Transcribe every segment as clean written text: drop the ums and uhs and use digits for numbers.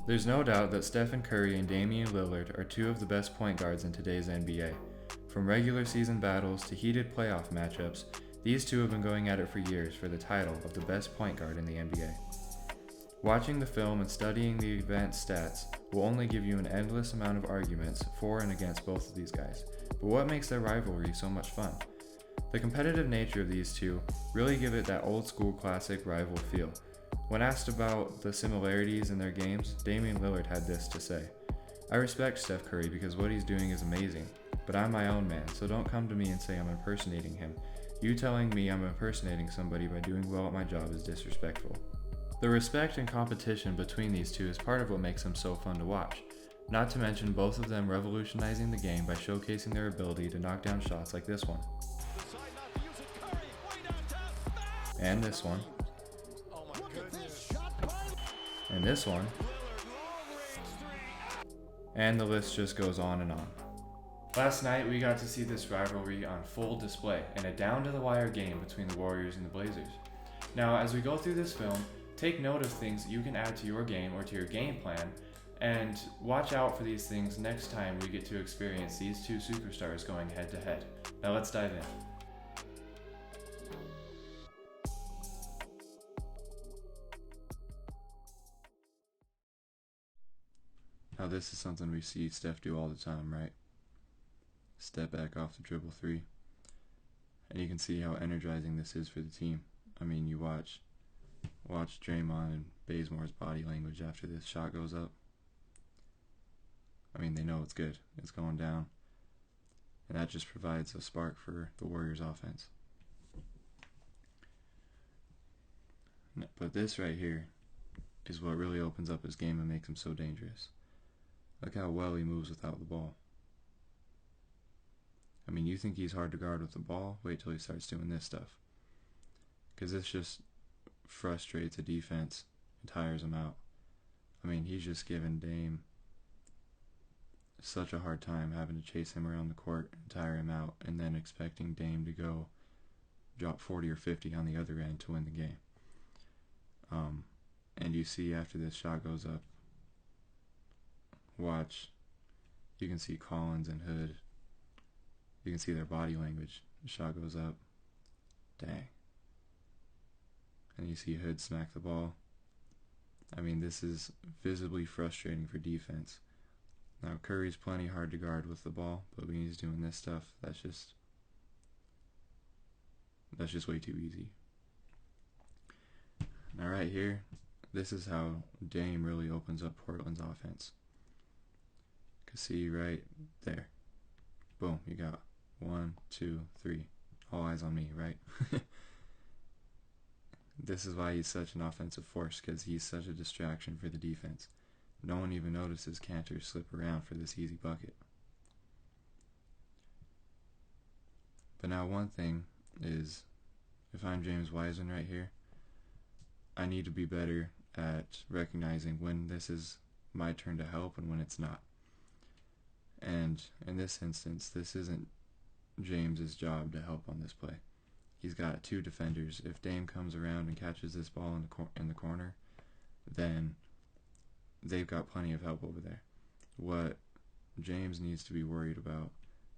There's no doubt that Stephen Curry and Damian Lillard are two of the best point guards in today's NBA. From regular season battles to heated playoff matchups, these two have been going at it for years for the title of the best point guard in the NBA. Watching the film and studying the advanced stats will only give you an endless amount of arguments for and against both of these guys, but what makes their rivalry so much fun? The competitive nature of these two really give it that old school classic rival feel. When asked about the similarities in their games, Damian Lillard had this to say: "I respect Steph Curry because what he's doing is amazing, but I'm my own man, so don't come to me and say I'm impersonating him. You telling me I'm impersonating somebody by doing well at my job is disrespectful." The respect and competition between these two is part of what makes them so fun to watch, not to mention both of them revolutionizing the game by showcasing their ability to knock down shots like this one. And this one. And this one. And the list just goes on and on. Last night we got to see this rivalry on full display in a down-to-the-wire game between the Warriors and the Blazers. Now, as we go through this film, take note of things that you can add to your game or to your game plan, and watch out for these things next time we get to experience these two superstars going head-to-head. Now let's dive in. Now this is something we see Steph do all the time, right? Step back off the dribble three. And you can see how energizing this is for the team. I mean, you watch Draymond and Bazemore's body language after this shot goes up. I mean, they know it's good. It's going down. And that just provides a spark for the Warriors offense. But this right here is what really opens up his game and makes him so dangerous. Look how well he moves without the ball. I mean, you think he's hard to guard with the ball? Wait till he starts doing this stuff. Because this just frustrates a defense and tires him out. I mean, he's just giving Dame such a hard time having to chase him around the court and tire him out, and then expecting Dame to go drop 40 or 50 on the other end to win the game. And you see after this shot goes up, watch, you can see Collins and Hood. You can see their body language. The shot goes up. Dang. And you see Hood smack the ball. I mean, this is visibly frustrating for defense. Now, Curry's plenty hard to guard with the ball, but when he's doing this stuff, that's just way too easy. Now, right here, this is how Dame really opens up Portland's offense. You can see right there. Boom, you got 1, 2, 3. All eyes on me, right? This is why he's such an offensive force, because he's such a distraction for the defense. No one even notices Cantor slip around for this easy bucket. But now one thing is, if I'm James Wiseman right here, I need to be better at recognizing when this is my turn to help and when it's not. And in this instance, this isn't James's job to help on this play. He's got two defenders. If Dame comes around and catches this ball in the corner, then they've got plenty of help over there. What James needs to be worried about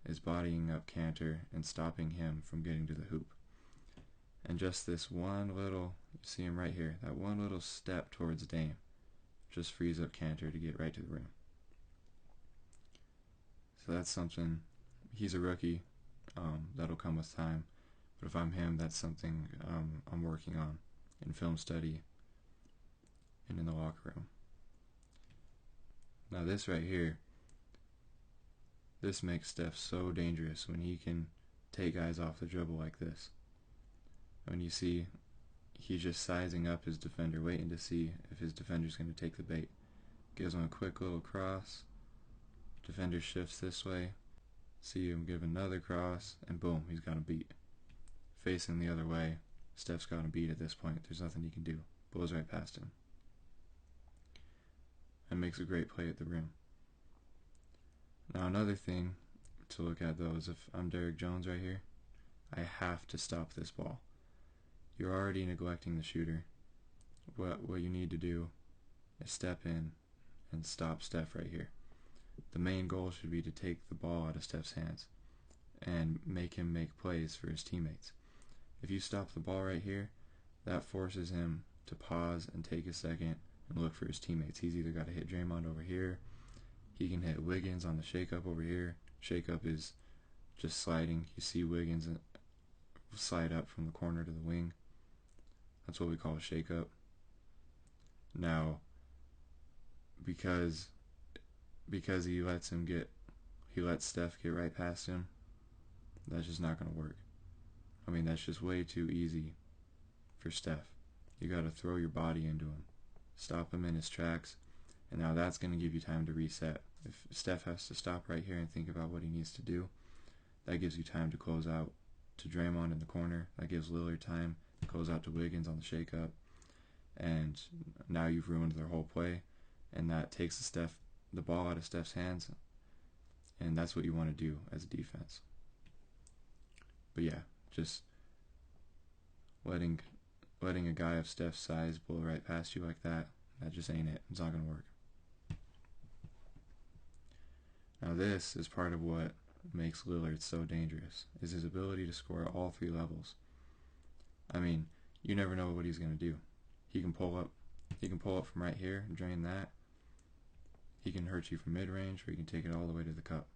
is bodying up Cantor and stopping him from getting to the hoop. And just this one little, you see him right here, that one little step towards Dame just frees up Cantor to get right to the rim. So that's something, he's a rookie, that'll come with time. But if I'm him, that's something I'm working on in film study and in the locker room. Now this right here, this makes Steph so dangerous when he can take guys off the dribble like this. When you see he's just sizing up his defender, waiting to see if his defender's going to take the bait. Gives him a quick little cross. Defender shifts this way. See him give another cross, and boom, he's got him beat. Facing the other way, Steph's got him beat at this point. There's nothing he can do. Blows right past him. And makes a great play at the rim. Now another thing to look at though is if I'm Derrick Jones right here, I have to stop this ball. You're already neglecting the shooter. What you need to do is step in and stop Steph right here. The main goal should be to take the ball out of Steph's hands and make him make plays for his teammates. If you stop the ball right here, that forces him to pause and take a second and look for his teammates. He's either got to hit Draymond over here, he can hit Wiggins on the shake-up over here. Shake-up is just sliding. You see Wiggins slide up from the corner to the wing. That's what we call a shake-up. Now, because he lets Steph get right past him, that's just not going to work. I mean, that's just way too easy for Steph. You got to throw your body into him, stop him in his tracks, and now that's going to give you time to reset. If Steph has to stop right here and think about what he needs to do, that gives you time to close out to Draymond in the corner. That gives Lillard time to close out to Wiggins on the shake-up. And now you've ruined their whole play, and that takes the ball out of Steph's hands, and that's what you want to do as a defense. But yeah, just letting a guy of Steph's size blow right past you like that just ain't it. It's not going to work. Now this is part of what makes Lillard so dangerous, is his ability to score at all three levels. I mean, you never know what he's going to do. He can pull up from right here and drain that. He can hurt you from mid-range, or he can take it all the way to the cup.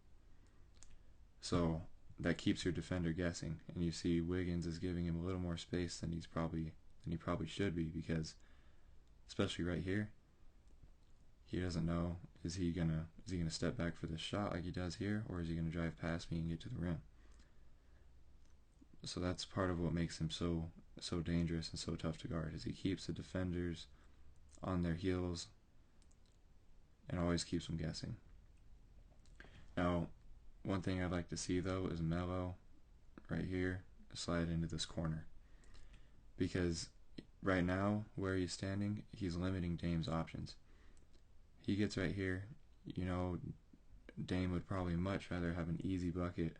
So that keeps your defender guessing, and you see Wiggins is giving him a little more space than he probably should be, because especially right here, he doesn't know, is he gonna step back for this shot like he does here, or is he gonna drive past me and get to the rim? So that's part of what makes him so dangerous and so tough to guard, is he keeps the defenders on their heels and always keeps them guessing. Now, one thing I'd like to see though is Melo right here slide into this corner, because right now where he's standing, he's limiting Dame's options. He gets right here, Dame would probably much rather have an easy bucket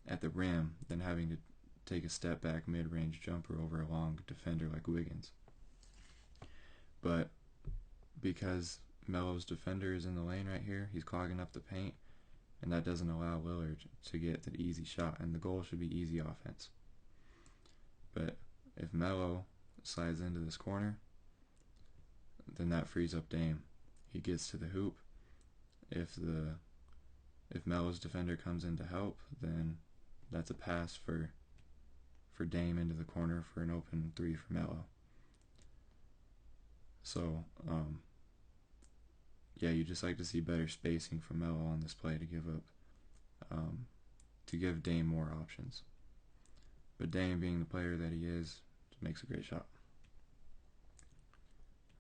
at the rim than having to take a step back mid-range jumper over a long defender like Wiggins. But because Melo's defender is in the lane right here, he's clogging up the paint, and that doesn't allow Lillard to get the easy shot, and the goal should be easy offense. But if Melo slides into this corner, then that frees up Dame. He gets to the hoop. If Melo's defender comes in to help, then that's a pass for Dame into the corner for an open three for Melo. So, yeah, you just like to see better spacing from Melo on this play to give Dame more options. But Dame, being the player that he is, makes a great shot.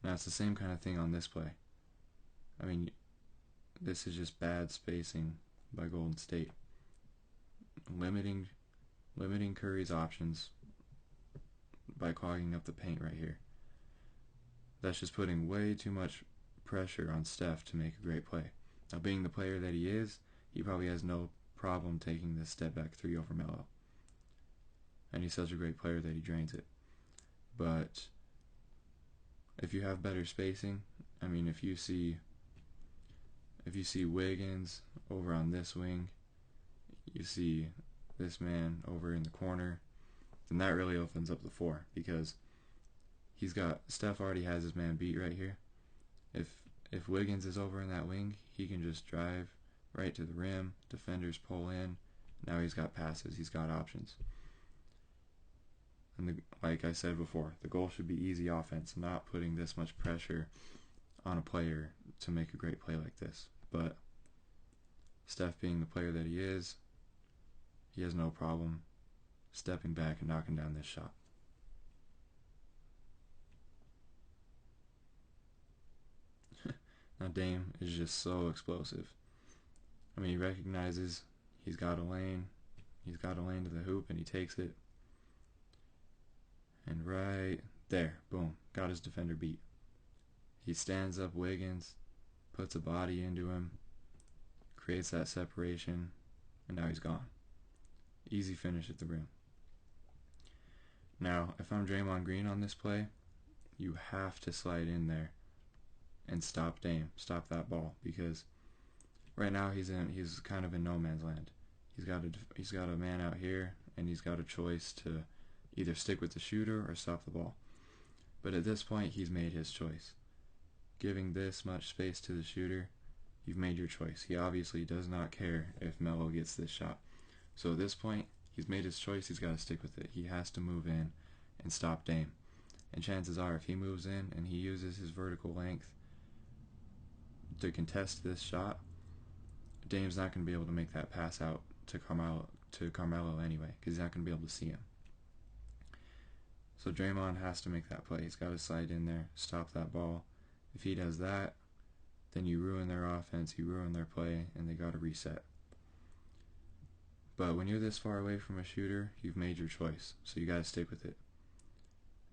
Now it's the same kind of thing on this play. I mean, this is just bad spacing by Golden State. Limiting Curry's options by clogging up the paint right here. That's just putting way too much pressure on Steph to make a great play. Now, being the player that he is, he probably has no problem taking this step back three over Melo. And he's such a great player that he drains it. But if you have better spacing, I mean, if you see Wiggins over on this wing, you see this man over in the corner, then that really opens up the floor, because Steph already has his man beat right here. If Wiggins is over in that wing, he can just drive right to the rim, defenders pull in, now he's got passes, he's got options. And like I said before, the goal should be easy offense, not putting this much pressure on a player to make a great play like this. But Steph, being the player that he is, he has no problem stepping back and knocking down this shot. Now Dame is just so explosive. I mean, he recognizes he's got a lane to the hoop, and he takes it. And right there, boom, got his defender beat. He stands up Wiggins, puts a body into him, creates that separation, and now he's gone. Easy finish at the rim. Now, if I'm Draymond Green on this play, you have to slide in there and stop Dame, stop that ball, because right now he's kind of in no man's land. He's got a man out here, and he's got a choice to either stick with the shooter or stop the ball. But at this point, he's made his choice. Giving this much space to the shooter, you've made your choice. He obviously does not care if Melo gets this shot. So at this point, he's made his choice. He's got to stick with it. He has to move in and stop Dame. And chances are, if he moves in and he uses his vertical length to contest this shot, Dame's not going to be able to make that pass out to Carmelo anyway, because he's not going to be able to see him. So Draymond has to make that play. He's got to slide in there, stop that ball. If he does that, then you ruin their offense, you ruin their play, and they got to reset. But when you're this far away from a shooter, you've made your choice, so you got to stick with it.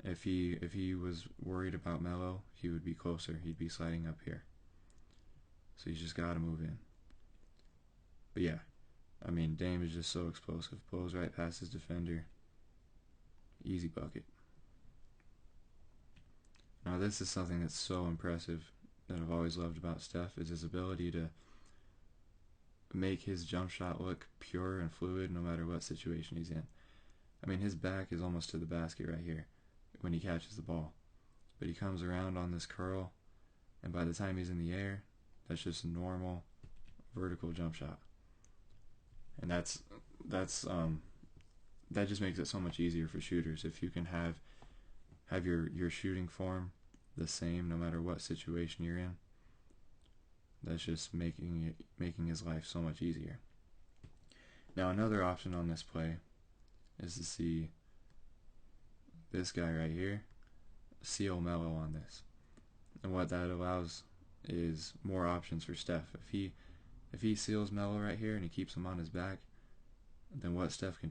If he was worried about Melo, he would be closer. He'd be sliding up here. So you just got to move in. But yeah, I mean, Dame is just so explosive. Blows right past his defender. Easy bucket. Now this is something that's so impressive that I've always loved about Steph, is his ability to make his jump shot look pure and fluid no matter what situation he's in. I mean, his back is almost to the basket right here when he catches the ball. But he comes around on this curl, and by the time he's in the air, that's just a normal vertical jump shot. And that just makes it so much easier for shooters. If you can have your shooting form the same no matter what situation you're in, that's just making his life so much easier. Now another option on this play is to see this guy right here seal Melo on this. And what that allows is more options for Steph. If he seals Melo right here and he keeps him on his back, then what Steph can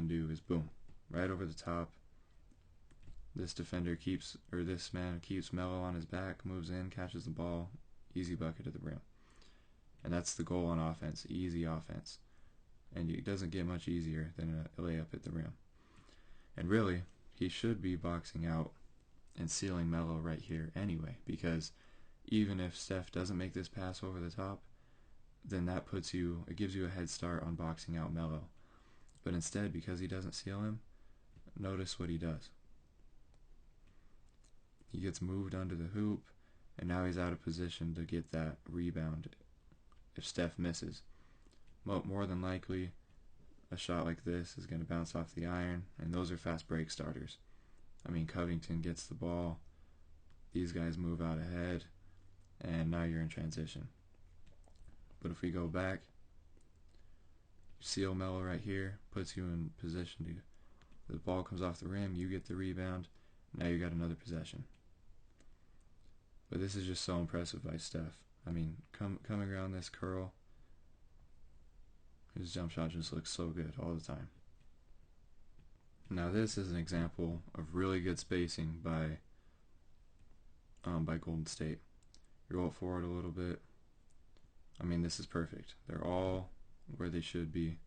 do is boom, right over the top. This man keeps Melo on his back, moves in, catches the ball, easy bucket at the rim. And that's the goal on offense, easy offense. And it doesn't get much easier than a layup at the rim. And really, he should be boxing out and sealing Melo right here anyway, because even if Steph doesn't make this pass over the top, then it gives you a head start on boxing out Melo. But instead, because he doesn't seal him, notice what he does. He gets moved under the hoop, and now he's out of position to get that rebound if Steph misses. More than likely, a shot like this is going to bounce off the iron, and those are fast break starters. I mean, Covington gets the ball, these guys move out ahead, and now you're in transition. But if we go back, seal Melo right here, puts you in position to, the ball comes off the rim, you get the rebound, now you got another possession. But this is just so impressive by Steph. I mean, coming around this curl, his jump shot just looks so good all the time. Now this is an example of really good spacing by Golden State. Roll it forward a little bit. I mean, this is perfect. They're all where they should be,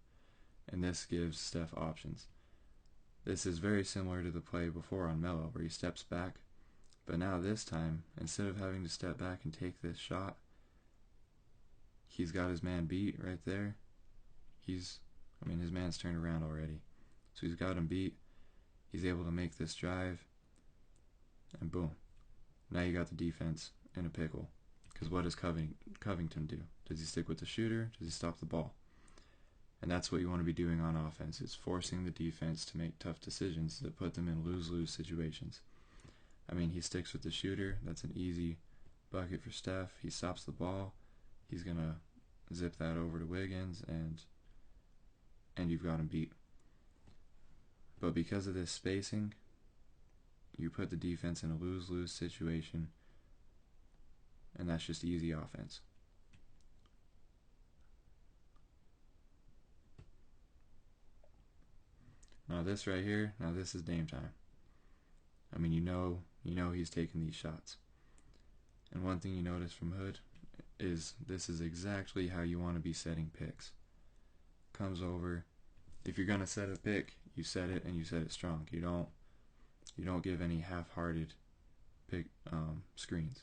and this gives Steph options. This is very similar to the play before on Melo, where he steps back, but now this time, instead of having to step back and take this shot, he's got his man beat right there. His man's turned around already, so he's got him beat. He's able to make this drive, and boom. Now you got the defense in a pickle. Because what does Covington do? Does he stick with the shooter? Does he stop the ball? And that's what you want to be doing on offense, is forcing the defense to make tough decisions that put them in lose-lose situations. I mean, he sticks with the shooter. That's an easy bucket for Steph. He stops the ball. He's going to zip that over to Wiggins, and you've got him beat. But because of this spacing, you put the defense in a lose-lose situation, and that's just easy offense. Now this right here, this is Dame time. I mean, you know he's taking these shots. And one thing you notice from Hood is this is exactly how you want to be setting picks. Comes over. If you're gonna set a pick, you set it, and you set it strong. You don't give any half-hearted pick screens.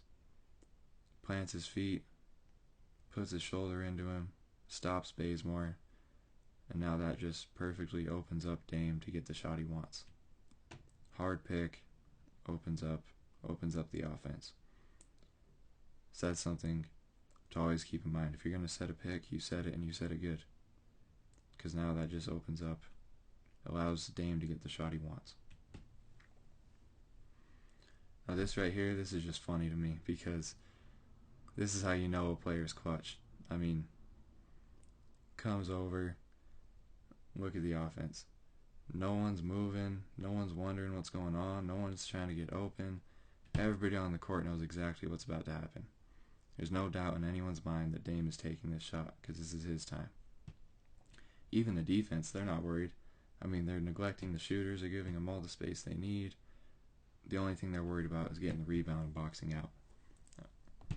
plants his feet, puts his shoulder into him, stops Bazemore, and now that just perfectly opens up Dame to get the shot he wants. Hard pick, opens up the offense. So that's something to always keep in mind. If you're going to set a pick, you set it and you set it good. Because now that just opens up, allows Dame to get the shot he wants. Now this right here, this is just funny to me because this is how you know a player's clutch. I mean, comes over, look at the offense. No one's moving, no one's wondering what's going on, no one's trying to get open. Everybody on the court knows exactly what's about to happen. There's no doubt in anyone's mind that Dame is taking this shot because this is his time. Even the defense, they're not worried. I mean, they're neglecting the shooters, they're giving them all the space they need. The only thing they're worried about is getting the rebound and boxing out.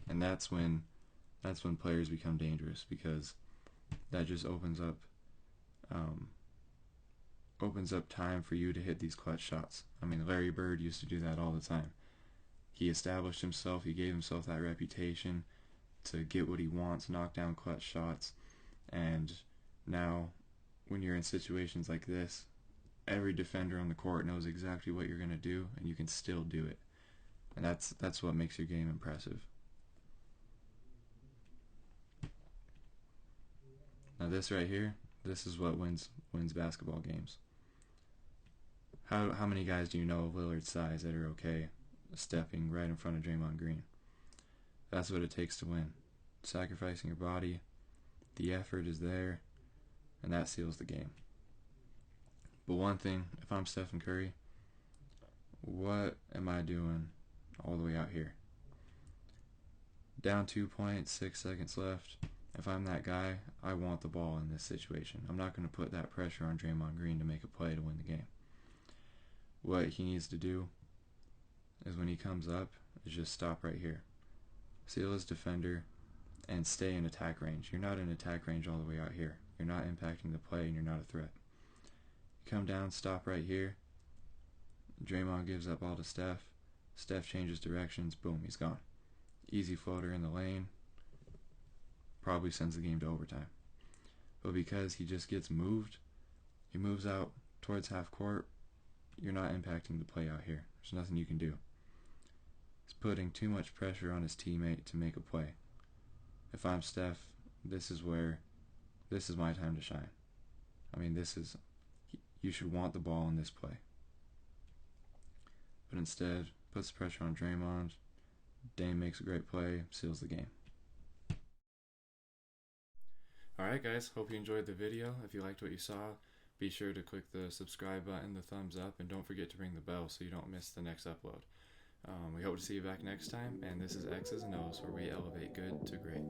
And that's when players become dangerous, because that just opens up time for you to hit these clutch shots. I mean, Larry Bird used to do that all the time. He established himself, he gave himself that reputation to get what he wants, knock down clutch shots. And now, when you're in situations like this, every defender on the court knows exactly what you're going to do, and you can still do it. And that's what makes your game impressive. Now this right here, this is what wins basketball games. How many guys do you know of Lillard's size that are okay stepping right in front of Draymond Green? That's what it takes to win. Sacrificing your body, the effort is there, and that seals the game. But one thing, if I'm Stephen Curry, what am I doing all the way out here? Down 2 points, 6 seconds left. If I'm that guy, I want the ball in this situation. I'm not going to put that pressure on Draymond Green to make a play to win the game. What he needs to do is, when he comes up, is just stop right here. Seal his defender and stay in attack range. You're not in attack range all the way out here. You're not impacting the play and you're not a threat. Come down, stop right here. Draymond gives that ball to Steph. Steph changes directions. Boom, he's gone. Easy floater in the lane. Probably sends the game to overtime. But because he just gets moved, he moves out towards half court, you're not impacting the play out here. There's nothing you can do. He's putting too much pressure on his teammate to make a play. If I'm Steph, this is my time to shine. I mean, you should want the ball in this play. But instead, puts pressure on Draymond. Dame makes a great play, seals the game. Alright guys, hope you enjoyed the video. If you liked what you saw, be sure to click the subscribe button, the thumbs up, and don't forget to ring the bell so you don't miss the next upload. We hope to see you back next time, and this is X's and O's, where we elevate good to great.